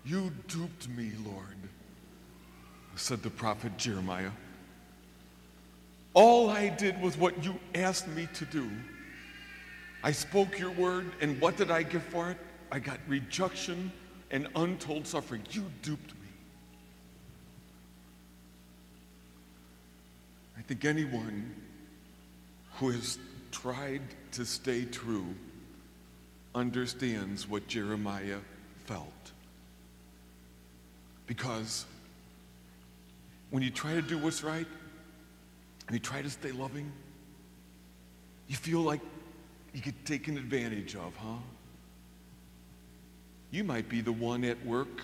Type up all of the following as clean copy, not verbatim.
You duped me, Lord, said the prophet Jeremiah. All I did was what you asked me to do. I spoke your word, and what did I get for it? I got rejection and untold suffering. You duped me. I think anyone who has tried to stay true understands what Jeremiah felt. Because when you try to do what's right, and you try to stay loving, you feel like you get taken advantage of, huh? You might be the one at work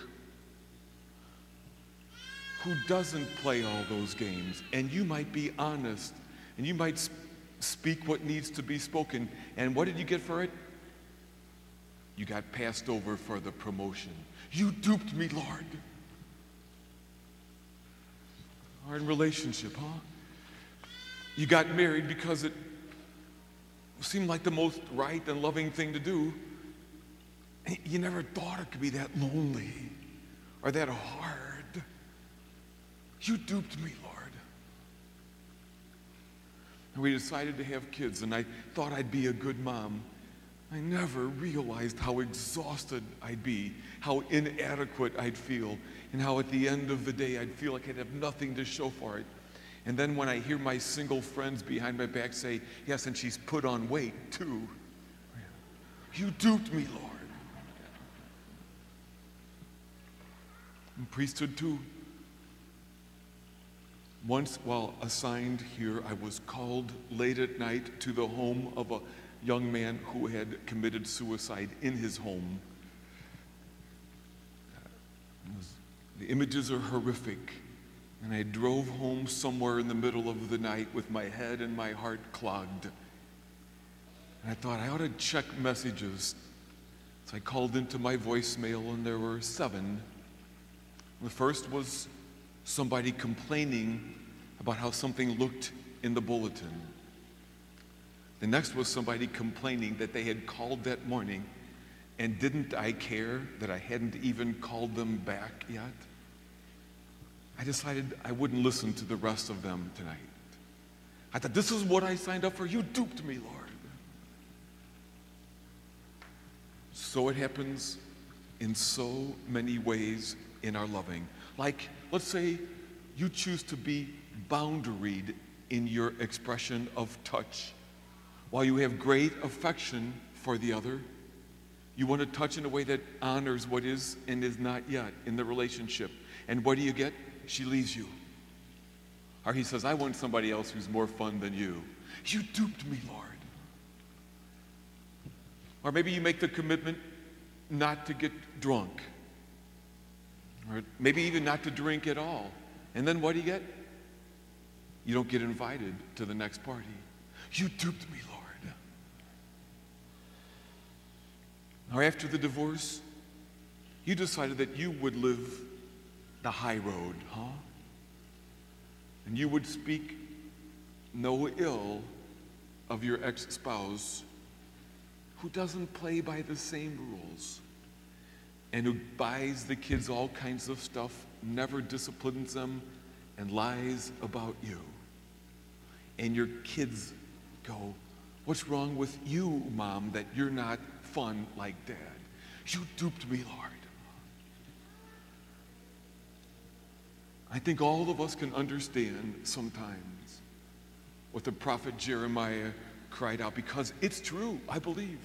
who doesn't play all those games, and you might be honest, and you might speak what needs to be spoken. And what did you get for it? You got passed over for the promotion. You duped me, Lord. Or in relationship, huh? You got married because it seemed like the most right and loving thing to do. You never thought it could be that lonely or that hard. You duped me, Lord. And we decided to have kids, and I thought I'd be a good mom. I never realized how exhausted I'd be, how inadequate I'd feel, and how at the end of the day I'd feel like I'd have nothing to show for it. And then when I hear my single friends behind my back say, yes, and she's put on weight too. You duped me, Lord. And priesthood too. Once while assigned here, I was called late at night to the home of a young man who had committed suicide in his home. The images are horrific, and I drove home somewhere in the middle of the night with my head and my heart clogged. And I thought I ought to check messages. So I called into my voicemail, and there were 7. The first was somebody complaining about how something looked in the bulletin. The next was somebody complaining that they had called that morning, and didn't I care that I hadn't even called them back yet? I decided I wouldn't listen to the rest of them tonight. I thought, this is what I signed up for. You duped me, Lord. So it happens in so many ways in our loving. Like, let's say you choose to be boundaried in your expression of touch. While you have great affection for the other, you want to touch in a way that honors what is and is not yet in the relationship. And what do you get? She leaves you. Or he says, I want somebody else who's more fun than you. You duped me, Lord. Or maybe you make the commitment not to get drunk. Or maybe even not to drink at all. And then what do you get? You don't get invited to the next party. You duped me, Lord. Or after the divorce, you decided that you would live the high road, huh? And you would speak no ill of your ex-spouse who doesn't play by the same rules and who buys the kids all kinds of stuff, never disciplines them, and lies about you. And your kids go, what's wrong with you, Mom, that you're not fun like Dad? You duped me, Lord. I think all of us can understand sometimes what the prophet Jeremiah cried out, because it's true, I believe,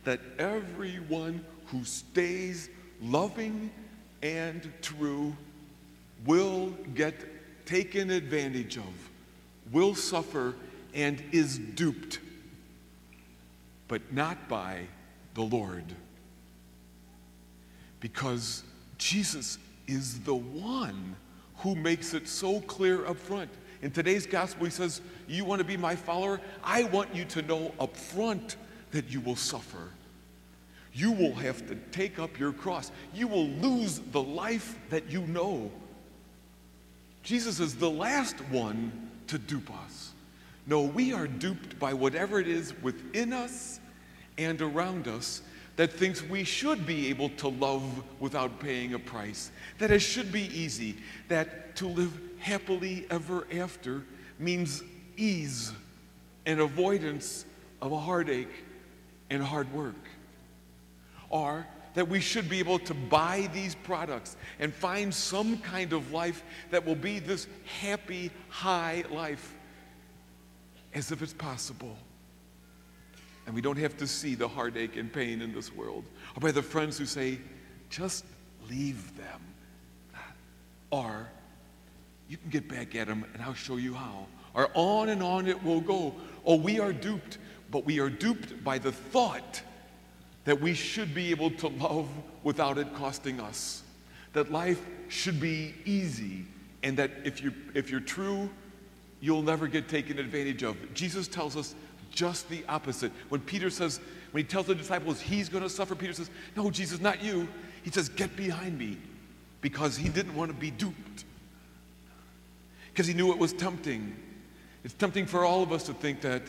that everyone who stays loving and true will get taken advantage of, will suffer, and is duped, but not by the Lord. Because Jesus is the one who makes it so clear up front. In today's gospel, he says, you want to be my follower? I want you to know up front that you will suffer. You will have to take up your cross. You will lose the life that you know. Jesus is the last one to dupe us. No, we are duped by whatever it is within us and around us that thinks we should be able to love without paying a price, that it should be easy, that to live happily ever after means ease and avoidance of a heartache and hard work. Or that we should be able to buy these products and find some kind of life that will be this happy, high life, as if it's possible. And we don't have to see the heartache and pain in this world. Or by the friends who say, just leave them. Or, you can get back at them and I'll show you how. Or on and on it will go. Oh, we are duped, but we are duped by the thought that we should be able to love without it costing us. That life should be easy, and that if you're true, you'll never get taken advantage of. Jesus tells us just the opposite. When he tells the disciples he's going to suffer, Peter says, no, Jesus, not you. He says, get behind me, because he didn't want to be duped. Because he knew it was tempting. It's tempting for all of us to think that,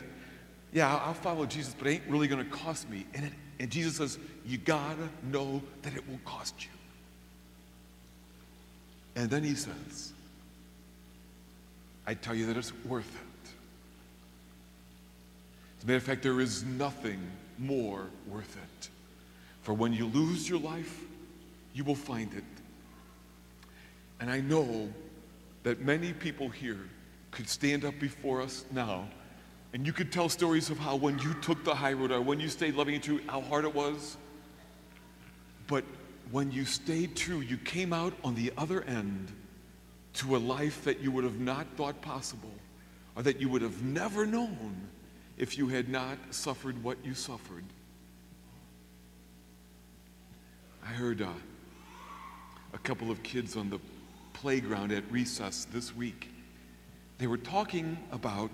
yeah, I'll follow Jesus, but it ain't really going to cost me. And Jesus says, you gotta know that it will cost you. And then he says, I tell you that it's worth it. As a matter of fact, there is nothing more worth it. For when you lose your life, you will find it. And I know that many people here could stand up before us now, and you could tell stories of how when you took the high road or when you stayed loving and true, how hard it was. But when you stayed true, you came out on the other end to a life that you would have not thought possible, or that you would have never known if you had not suffered what you suffered. I heard a couple of kids on the playground at recess this week. They were talking about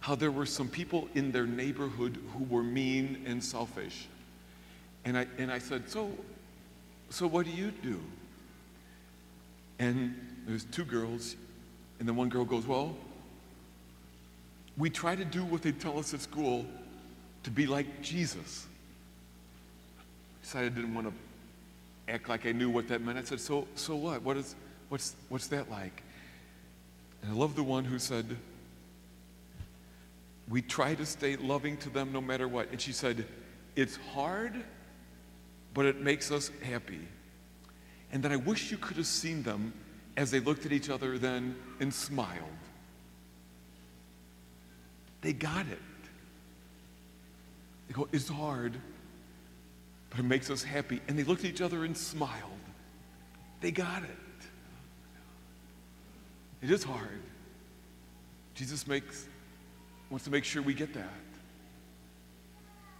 how there were some people in their neighborhood who were mean and selfish. And I said, so what do you do? And there's two girls, and then one girl goes, well, we try to do what they tell us at school to be like Jesus. I decided I didn't want to act like I knew what that meant. I said, so what? What's that like? And I love the one who said, we try to stay loving to them no matter what. And she said, it's hard, but it makes us happy. And then I wish you could have seen them as they looked at each other then and smiled. They got it. They go, it's hard, but it makes us happy. And they looked at each other and smiled. They got it. It is hard. Jesus wants to make sure we get that.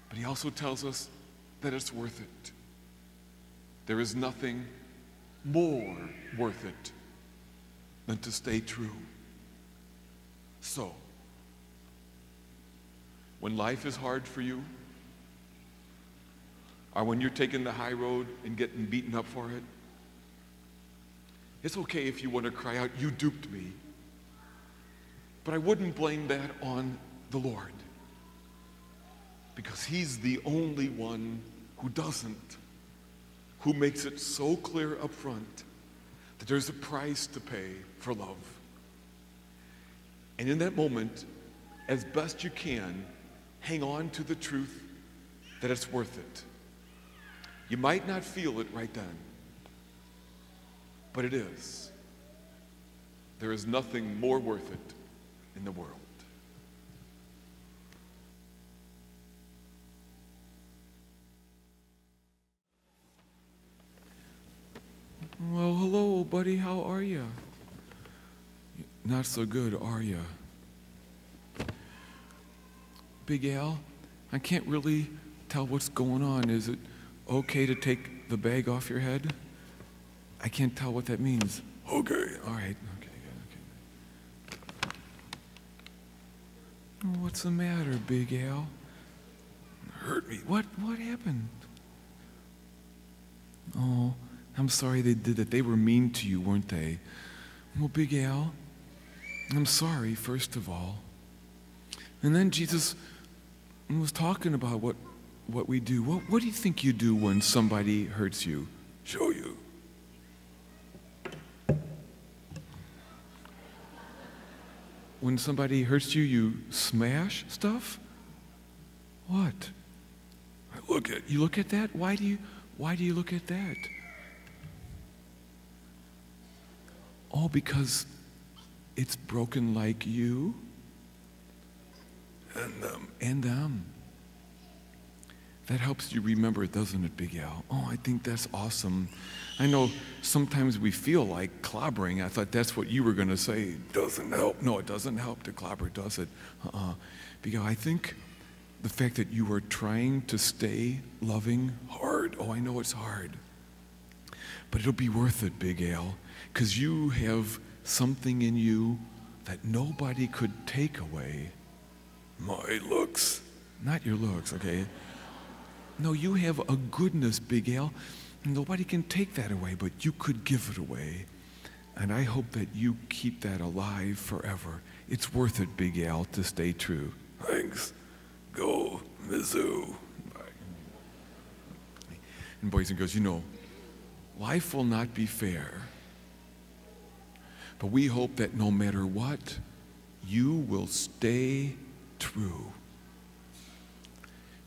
But he also tells us that it's worth it. There is nothing more worth it than to stay true. So, when life is hard for you, or when you're taking the high road and getting beaten up for it, it's okay if you want to cry out, you duped me. But I wouldn't blame that on the Lord, because he's the only one who doesn't, who makes it so clear up front that there's a price to pay for love. And in that moment, as best you can, hang on to the truth that it's worth it. You might not feel it right then, but it is. There is nothing more worth it in the world. Well, hello, buddy. How are you? Not so good, are you? Big Al, I can't really tell what's going on. Is it okay to take the bag off your head? I can't tell what that means. Okay, all right. Okay. Oh, what's the matter, Big Al? Hurt me. What happened? Oh, I'm sorry they did that. They were mean to you, weren't they? Well, Big Al, I'm sorry, first of all. And then Jesus was talking about what what we do. What do you think you do when somebody hurts you? Show you. When somebody hurts you, you smash stuff? What? You look at that? Why do you look at that? Oh, because it's broken like you and them. That helps you remember it, doesn't it, Big Al? Oh, I think that's awesome. I know sometimes we feel like clobbering. I thought that's what you were going to say. Doesn't help. No, it doesn't help to clobber, does it? Big Al, I think the fact that you are trying to stay loving hard. Oh, I know it's hard. But it'll be worth it, Big Al, because you have something in you that nobody could take away. My looks. Not your looks, okay? No, you have a goodness, Big Al. Nobody can take that away, but you could give it away. And I hope that you keep that alive forever. It's worth it, Big Al, to stay true. Thanks. Go, Mizzou. Bye. And boys and girls, life will not be fair. But we hope that no matter what, you will stay true.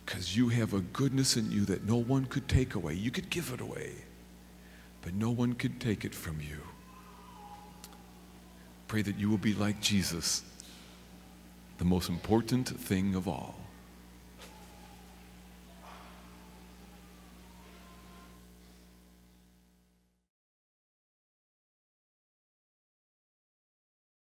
Because you have a goodness in you that no one could take away. You could give it away, but no one could take it from you. Pray that you will be like Jesus, the most important thing of all.